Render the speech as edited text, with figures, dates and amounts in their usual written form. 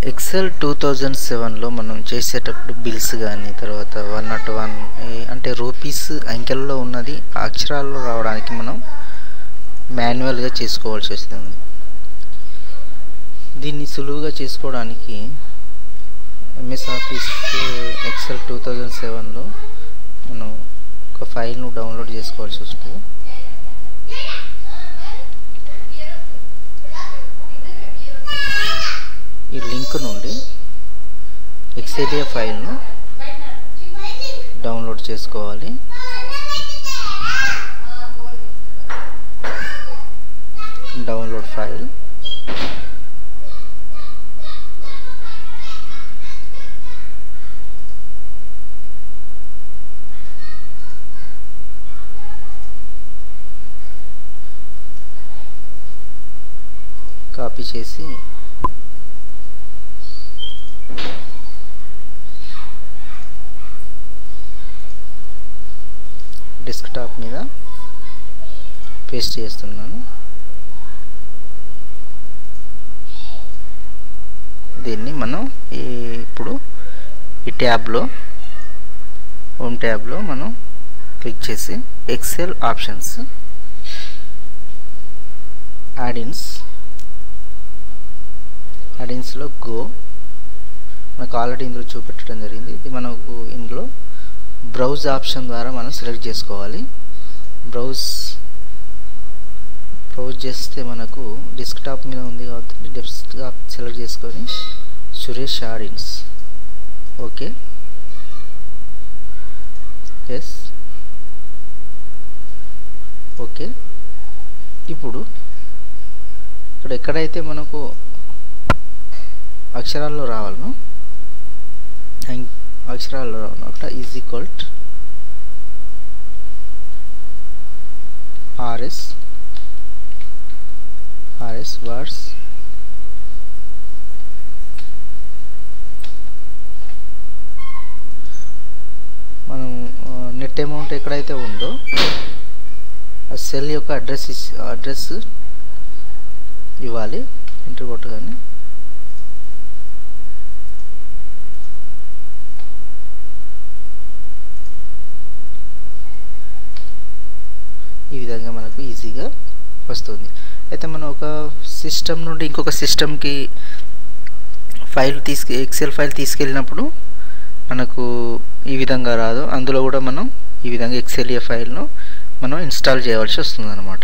XL 2007లో మనం చేసేటప్పుడు bills కానీ తర్వాత 101 అంటే రూపీస్ అంకెల్లో ఉన్నది అక్షరాల్లో రావడానికి మనం మాన్యువల్గా చేసుకోవాల్సి వస్తుంది. దీన్ని సులువుగా చేసుకోవడానికి ఎంఎస్ ఆఫీస్ ఎక్సెల్ 2007లో మనం ఒక ఫైల్ను డౌన్లోడ్ చేసుకోవాల్సి వస్తుంది. ఈ లింక్ నుండి ఎక్సెల్ ఫైల్ను డౌన్లోడ్ చేసుకోవాలి. డౌన్లోడ్ ఫైల్ కాపీ చేసి డెస్క్టాప్ మీద పేస్ట్ చేస్తున్నాను. దీన్ని మనం ఇప్పుడు ఈ ట్యాబ్లో హోమ్ ట్యాబ్లో మనం క్లిక్ చేసి ఎక్సెల్ ఆప్షన్స్ యాడిన్స్లో గో మనకు ఆల్రెడీ ఇందులో చూపెట్టడం జరిగింది. ఇది మనకు ఇందులో బ్రౌజ్ ఆప్షన్ ద్వారా మనం సెలెక్ట్ చేసుకోవాలి. బ్రౌజ్ చేస్తే మనకు డెస్క్టాప్ మీద ఉంది కాబట్టి డెస్క్టాప్ సెలెక్ట్ చేసుకొని సురేష్ ఆడిన్స్ ఓకే ఎస్ ఓకే. ఇప్పుడు ఇక్కడ ఎక్కడైతే మనకు అక్షరాల్లో రావాలనో అక్కడ ఈజ్ ఈక్వల్ RS వర్డ్స్ మనం నెట్ అమౌంట్ ఎక్కడైతే ఉందో ఆ సెల్ యొక్క అడ్రస్ ఇవ్వాలి. ఎంటర్ కొట్టగానే ఈ విధంగా మనకు ఈజీగా వస్తుంది. అయితే మనం ఒక సిస్టమ్ నుండి ఇంకొక సిస్టమ్కి ఎక్సెల్ ఫైల్ తీసుకెళ్ళినప్పుడు మనకు ఈ విధంగా రాదు. అందులో కూడా మనం ఈ విధంగా ఎక్సెల్ ఫైల్ను మనం ఇన్స్టాల్ చేయవలసి వస్తుంది అన్నమాట.